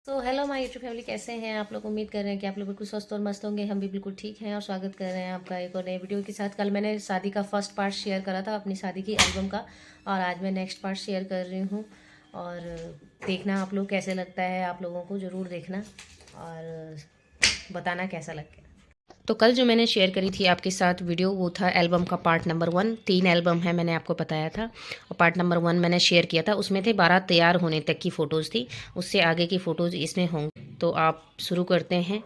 तो hello my YouTube family, कैसे हैं आप लोग। उम्मीद कर रहे हैं कि आप लोग बिल्कुल स्वस्थ और मस्त होंगे। हम भी बिल्कुल ठीक हैं और स्वागत कर रहे हैं आपका एक और नए वीडियो के साथ। कल मैंने शादी का फर्स्ट पार्ट शेयर करा था, अपनी शादी की एल्बम का, और आज मैं नेक्स्ट पार्ट शेयर कर रही हूँ। और देखना आप लोग कैसे लगता है, आप लोगों को ज़रूर देखना और बताना कैसा लग गया। तो कल जो मैंने शेयर करी थी आपके साथ वीडियो, वो था एल्बम का पार्ट नंबर 1। 3 एल्बम है, मैंने आपको बताया था। और पार्ट नंबर 1 मैंने शेयर किया था, उसमें थे 12 तैयार होने तक की फ़ोटोज़ थी। उससे आगे की फ़ोटोज़ इसमें होंगी। तो आप शुरू करते हैं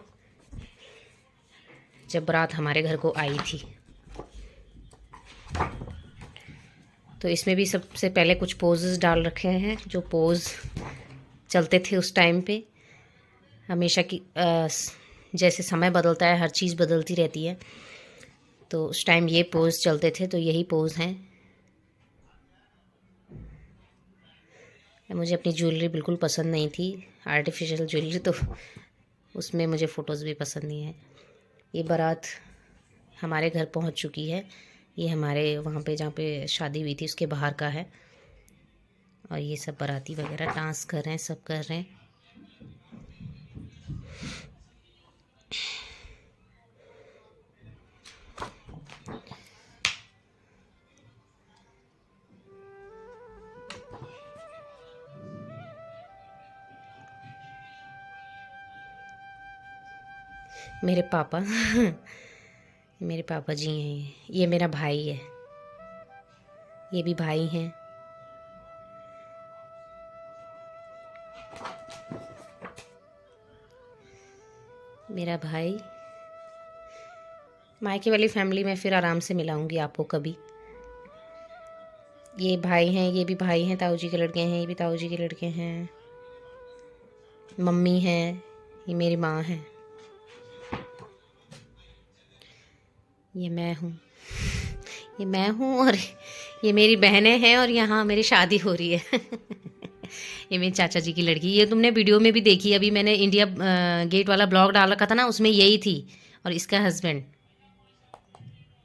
जब बारात हमारे घर को आई थी। तो इसमें भी सबसे पहले कुछ पोजेस डाल रखे हैं, जो पोज चलते थे उस टाइम पे। हमेशा की जैसे समय बदलता है, हर चीज़ बदलती रहती है। तो उस टाइम ये पोज चलते थे, तो यही पोज हैं। मुझे अपनी ज्वेलरी बिल्कुल पसंद नहीं थी, आर्टिफिशियल ज्वेलरी, तो उसमें मुझे फ़ोटोज़ भी पसंद नहीं है। ये बारात हमारे घर पहुंच चुकी है। ये हमारे वहाँ पे जहाँ पे शादी हुई थी उसके बाहर का है। और ये सब बाराती वगैरह डांस कर रहे हैं, सब कर रहे हैं। मेरे पापा मेरे पापा जी हैं। ये मेरा भाई है, ये भी भाई हैं। मेरा भाई। मायके वाली फैमिली में फिर आराम से मिलाऊंगी आपको कभी। ये भाई हैं, ये भी भाई हैं, ताऊ जी के लड़के हैं, ये भी ताऊ जी के लड़के हैं। मम्मी हैं, ये मेरी माँ है। ये मैं हूँ, ये मैं हूँ, और ये मेरी बहनें हैं, और यहाँ मेरी शादी हो रही है। ये मेरे चाचा जी की लड़की। ये तुमने वीडियो में भी देखी, अभी मैंने इंडिया गेट वाला ब्लॉग डाल रखा था ना, उसमें यही थी। और इसका हस्बैंड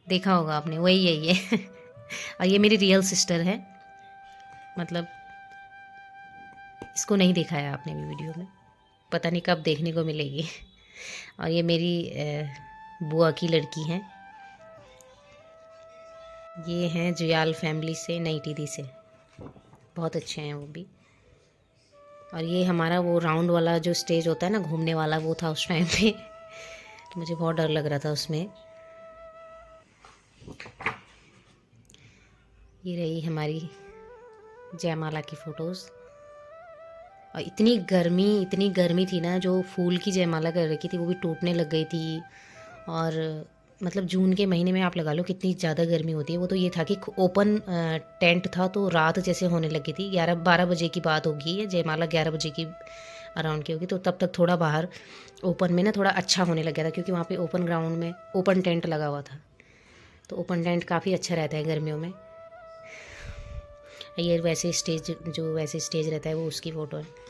देखा होगा आपने, वही यही है। और ये मेरी रियल सिस्टर है, मतलब इसको नहीं देखा है आपने भी वीडियो में, पता नहीं कब देखने को मिलेगी। और ये मेरी बुआ की लड़की हैं। ये हैं जुयाल फैमिली से, नई टिहरी से, बहुत अच्छे हैं वो भी। और ये हमारा वो राउंड वाला जो स्टेज होता है ना, घूमने वाला, वो था उस टाइम पे। मुझे बहुत डर लग रहा था उसमें। ये रही हमारी जयमाला की फ़ोटोज़। और इतनी गर्मी थी ना, जो फूल की जयमाला कर रखी थी वो भी टूटने लग गई थी। और मतलब जून के महीने में आप लगा लो कितनी ज़्यादा गर्मी होती है। वो तो ये था कि ओपन टेंट था, तो रात जैसे होने लगी थी। 11-12 बजे की बात होगी, ये जयमाला 11 बजे की अराउंड की होगी। तो तब तक थोड़ा बाहर ओपन में ना थोड़ा अच्छा होने लग गया था, क्योंकि वहाँ पे ओपन ग्राउंड में ओपन टेंट लगा हुआ था। तो ओपन टेंट काफ़ी अच्छा रहता है गर्मियों में। ये वैसे स्टेज, जो वैसे स्टेज रहता है वो उसकी फ़ोटो है।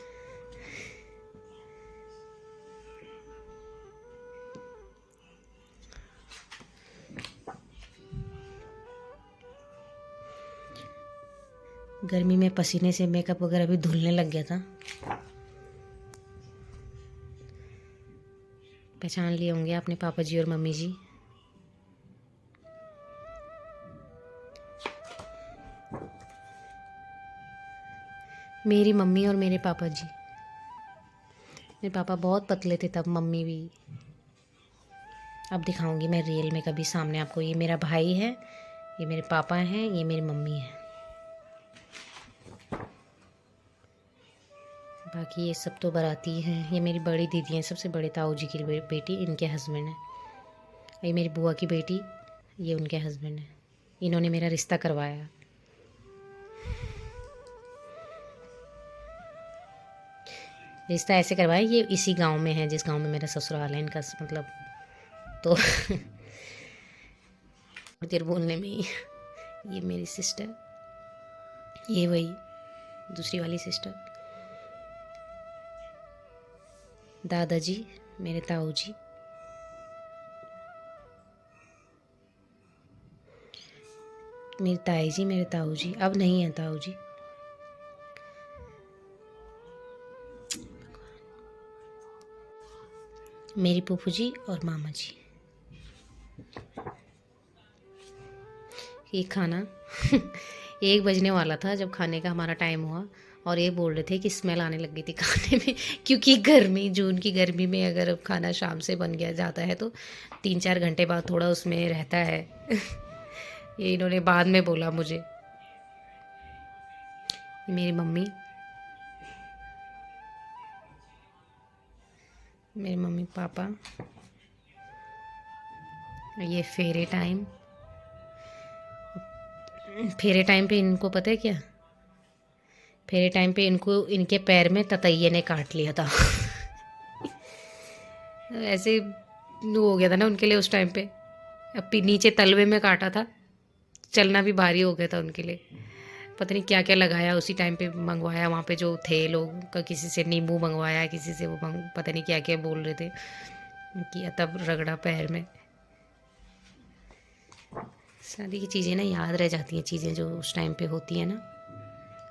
गर्मी में पसीने से मेकअप वगैरह भी धुलने लग गया था। पहचान लिए होंगे आपने पापा जी और मम्मी जी। मेरी मम्मी और मेरे पापा जी। मेरे पापा बहुत पतले थे तब, मम्मी भी। अब दिखाऊंगी मैं रियल में कभी सामने आपको। ये मेरा भाई है, ये मेरे पापा हैं, ये मेरी मम्मी है। बाकी ये सब तो बाराती हैं। ये मेरी बड़ी दीदी हैं, सबसे बड़े ताऊ जी की बेटी, इनके हस्बैंड हैं। ये मेरी बुआ की बेटी, ये उनके हस्बैंड हैं। इन्होंने मेरा रिश्ता करवाया। रिश्ता ऐसे करवाया, ये इसी गांव में है जिस गांव में मेरा ससुराल है इनका, मतलब। तो देर बोलने में ही। ये मेरी सिस्टर, ये वही दूसरी वाली सिस्टर। दादाजी मेरे ताऊ जी। मेरी ताई जी मेरे ताऊ जी, अब नहीं है ताऊ जी। मेरी फूफू जी और मामा जी। ये खाना 1 बजने वाला था जब खाने का हमारा टाइम हुआ, और ये बोल रहे थे कि स्मेल आने लग गई थी खाने में क्योंकि गर्मी, जून की गर्मी में अगर खाना शाम से बन गया जाता है तो 3-4 घंटे बाद थोड़ा उसमें रहता है ये इन्होंने बाद में बोला मुझे। मेरी मम्मी, मेरे मम्मी पापा, ये फेरे टाइम पे इनको पता है क्या, फेरे टाइम पे इनको इनके पैर में ततैये ने काट लिया था ऐसे वो हो गया था ना उनके लिए उस टाइम पे। अब नीचे तलवे में काटा था, चलना भी भारी हो गया था उनके लिए। पता नहीं क्या क्या लगाया उसी टाइम पे, मंगवाया वहाँ पे जो थे लोग का, किसी से नींबू मंगवाया, किसी से वो पता नहीं क्या क्या बोल रहे थे किया, तब रगड़ा पैर में। शादी की चीज़ें ना याद रह जाती हैं, चीज़ें जो उस टाइम पे होती हैं ना,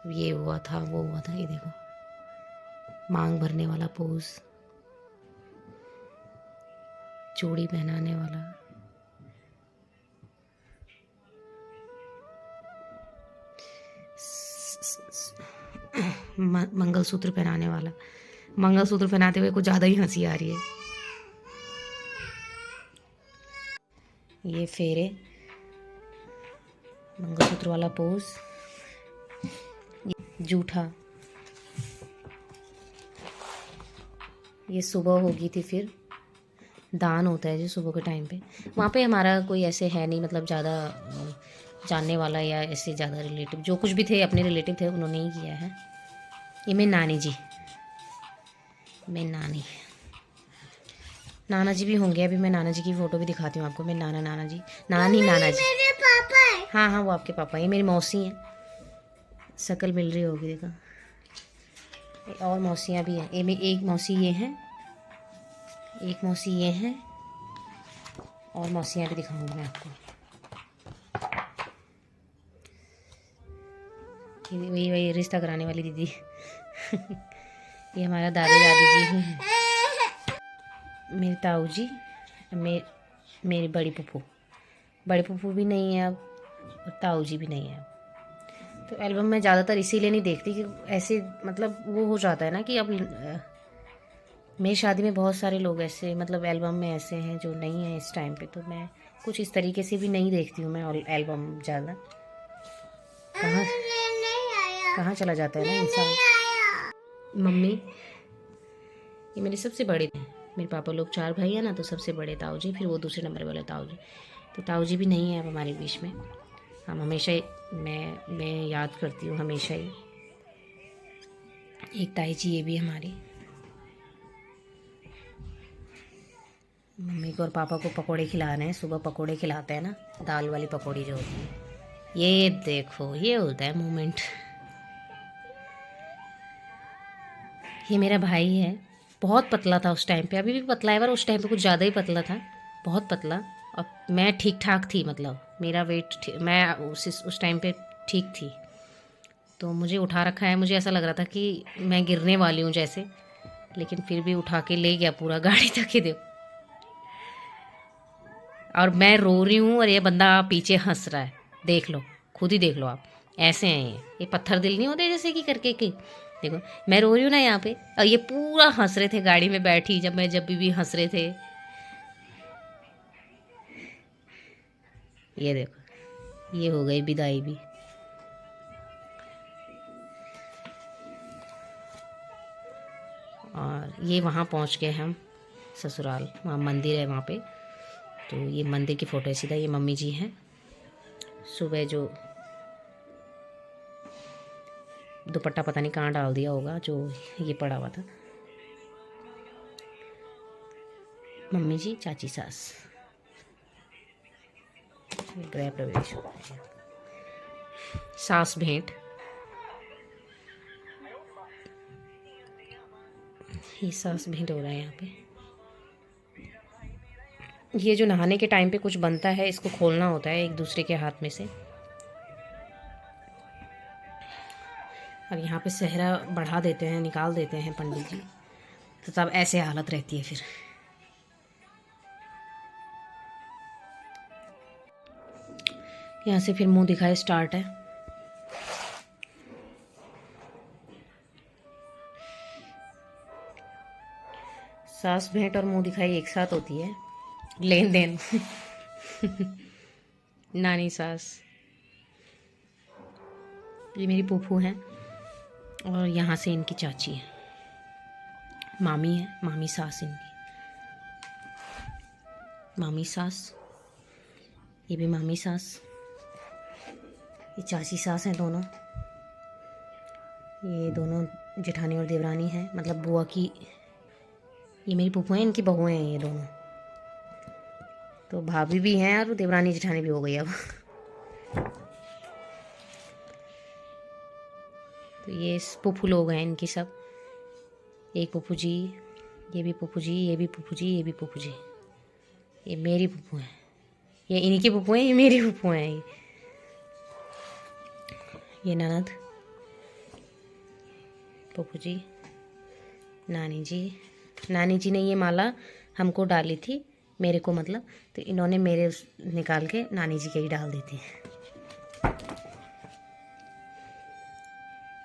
ये हुआ था वो हुआ था। ये देखो मांग भरने वाला पोज, चूड़ी पहनाने वाला, मंगलसूत्र पहनाने वाला। मंगलसूत्र पहनाते हुए कुछ ज़्यादा ही हंसी आ रही है। ये फेरे, मंगलसूत्र वाला पोज, जूठा। ये सुबह होगी थी, फिर दान होता है जो सुबह के टाइम पे। वहाँ पे हमारा कोई ऐसे है नहीं, मतलब ज़्यादा जानने वाला या ऐसे ज़्यादा रिलेटिव, जो कुछ भी थे अपने रिलेटिव थे उन्होंने ही किया है। ये मेरी नानी जी, मेरी नाना जी भी होंगे। अभी मैं नाना जी की फ़ोटो भी दिखाती हूँ आपको। मेरे नाना जी, नाना जी मेरे पापा है। हाँ हाँ वो आपके पापा, ये मेरी मौसी हैं, शक्ल मिल रही होगी देखो। और मौसियाँ भी हैं, एक मौसी ये हैं, एक मौसी ये हैं, और मौसियाँ भी दिखाऊंगी मैं आपको। वही रिश्ता कराने वाली दीदी ये हमारा दादा दादी जी ही हैं। मेरे ताऊ जी, मेरी बड़ी फूफू भी नहीं है अब, और ताऊ जी भी नहीं है अब। तो एल्बम में ज़्यादातर इसीलिए नहीं देखती कि ऐसे मतलब वो हो जाता है ना कि अब मेरी शादी में बहुत सारे लोग ऐसे मतलब एल्बम में ऐसे हैं जो नहीं है इस टाइम पे, तो मैं कुछ इस तरीके से भी नहीं देखती हूँ मैं एल्बम ज़्यादा। कहाँ चला जाता है ना इंसान। मम्मी, ये मेरे सबसे बड़े हैं। मेरे पापा लोग 4 भाई हैं ना, तो सबसे बड़े ताऊ जी, फिर वो दूसरे नंबर वाले ताऊ जी। तो ताऊ जी भी नहीं है अब हमारे बीच में। हम हमेशा मैं याद करती हूँ हमेशा ही। एक ताई जी ये भी हमारी। मम्मी को और पापा को पकोड़े खिला रहे हैं, सुबह पकोड़े खिलाते हैं ना, दाल वाली पकौड़ी जो होती है। ये देखो ये होता है मोमेंट। ये मेरा भाई है, बहुत पतला था उस टाइम पे, अभी भी पतला है पर उस टाइम पे कुछ ज़्यादा ही पतला था, बहुत पतला। और मैं ठीक ठाक थी, मतलब मेरा वेट मैं उस टाइम पे ठीक थी। तो मुझे उठा रखा है, मुझे ऐसा लग रहा था कि मैं गिरने वाली हूँ जैसे, लेकिन फिर भी उठा के ले गया पूरा गाड़ी तक ही। देखो, और मैं रो रही हूँ और ये बंदा पीछे हंस रहा है। देख लो, खुद ही देख लो आप। ऐसे हैं ये पत्थर दिल नहीं होते जैसे कि करके कि देखो मैं रो रही हूँ ना यहाँ पे, और ये पूरा हंस रहे थे गाड़ी में बैठी, जब भी हंस रहे थे। ये देखो, ये हो गई विदाई भी। और ये वहाँ पहुँच गए हम ससुराल, वहाँ मंदिर है वहाँ पे। तो ये मंदिर की फ़ोटो है सीधा, ये मम्मी जी हैं। सुबह जो दुपट्टा पता नहीं कहाँ डाल दिया होगा, जो ये पड़ा हुआ था। मम्मी जी, चाची सास, गृह प्रवेश हो रहा है, सास भेंट। ये सास भेंट हो रहा है यहाँ पे। ये जो नहाने के टाइम पे कुछ बनता है, इसको खोलना होता है एक दूसरे के हाथ में से। अब यहाँ पे सेहरा बढ़ा देते हैं, निकाल देते हैं पंडित जी, तो तब ऐसे हालत रहती है फिर। यहाँ से फिर मुंह दिखाए स्टार्ट है। सास भेंट और मुंह दिखाई एक साथ होती है, लेन देन। नानी सास, ये मेरी फूफू हैं और यहाँ से इनकी चाची है, मामी है, मामी सास इनकी, मामी सास, ये भी मामी सास, ये चाची सास हैं दोनों। ये दोनों जेठानी और देवरानी हैं, मतलब बुआ की, ये मेरी फूफू हैं, इनकी बहुएं हैं ये दोनों। तो भाभी भी हैं और देवरानी जेठानी भी हो गई अब। तो ये फूफू लोग हैं इनकी सब, एक फूफू जी, ये भी फूफू जी, ये भी फूफू जी, ये भी फूफू जी, ये मेरी फूफू हैं, ये इनकी फूफू हैं, ये मेरी फूफू हैं। ये ननद, फूफू जी, नानी जी। नानी जी ने ये माला हमको डाली थी, मेरे को मतलब, तो इन्होंने मेरे निकाल के नानी जी के ही डाल दी थी।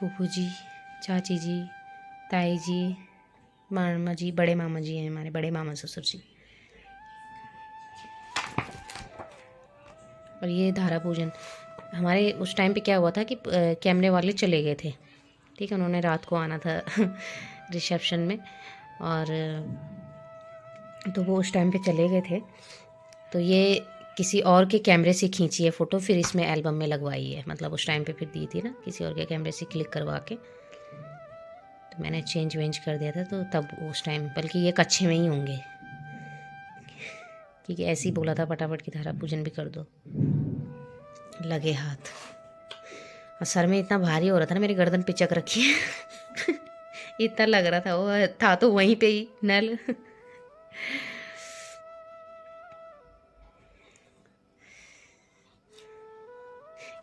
फूफू जी, चाची जी, ताई जी, मामा जी, बड़े मामा जी हैं हमारे, बड़े मामा ससुर जी। और ये धारा पूजन हमारे उस टाइम पे क्या हुआ था कि कैमरे वाले चले गए थे, ठीक है, उन्होंने रात को आना था रिसेप्शन में, और तो वो उस टाइम पे चले गए थे। तो ये किसी और के कैमरे से खींची है फ़ोटो, फिर इसमें एल्बम में लगवाई है, मतलब उस टाइम पे फिर दी थी ना, किसी और के कैमरे से क्लिक करवा के, तो मैंने चेंज वेंज कर दिया था। तो तब उस टाइम, बल्कि ये कच्छे में ही होंगे, क्योंकि ऐसे ही बोला था फटाफट की धारा पूजन भी कर दो, लगे हाथ। और सर में इतना भारी हो रहा था ना, मेरी गर्दन पिचक रखी है। इतना लग रहा था, वो था तो वहीं पे ही नल।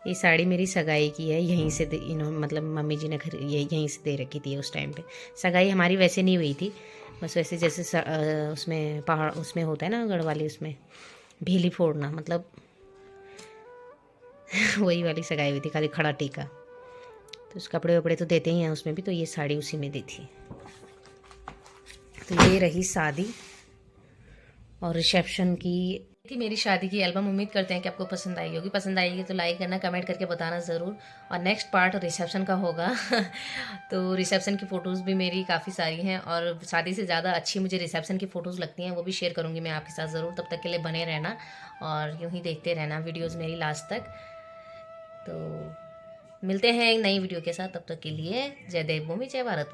ये साड़ी मेरी सगाई की है, यहीं से मतलब मम्मी जी ने यहीं से दे रखी थी उस टाइम पे। सगाई हमारी वैसे नहीं हुई थी, बस वैसे जैसे उसमें पहाड़ उसमें होता है ना गढ़वाली, उसमें भेली फोड़ना, मतलब वही वाली सगाई हुई थी, खाली खड़ा टीका। तो उस कपड़े वपड़े तो देते ही हैं उसमें भी, तो ये साड़ी उसी में दी थी। तो ये रही शादी और रिसेप्शन की थी मेरी शादी की एल्बम। उम्मीद करते हैं कि आपको पसंद आई होगी। पसंद आएगी तो लाइक करना, कमेंट करके बताना ज़रूर। और नेक्स्ट पार्ट रिसेप्शन का होगा। तो रिसेप्शन की फ़ोटोज़ भी मेरी काफ़ी सारी हैं, और शादी से ज़्यादा अच्छी मुझे रिसेप्शन की फ़ोटोज़ लगती हैं, वो भी शेयर करूँगी मैं आपके साथ ज़रूर। तब तक के लिए बने रहना और यूँ ही देखते रहना वीडियोज़ मेरी लास्ट तक। तो मिलते हैं एक नई वीडियो के साथ, तब तक के लिए जय देवभूमि, जय भारत।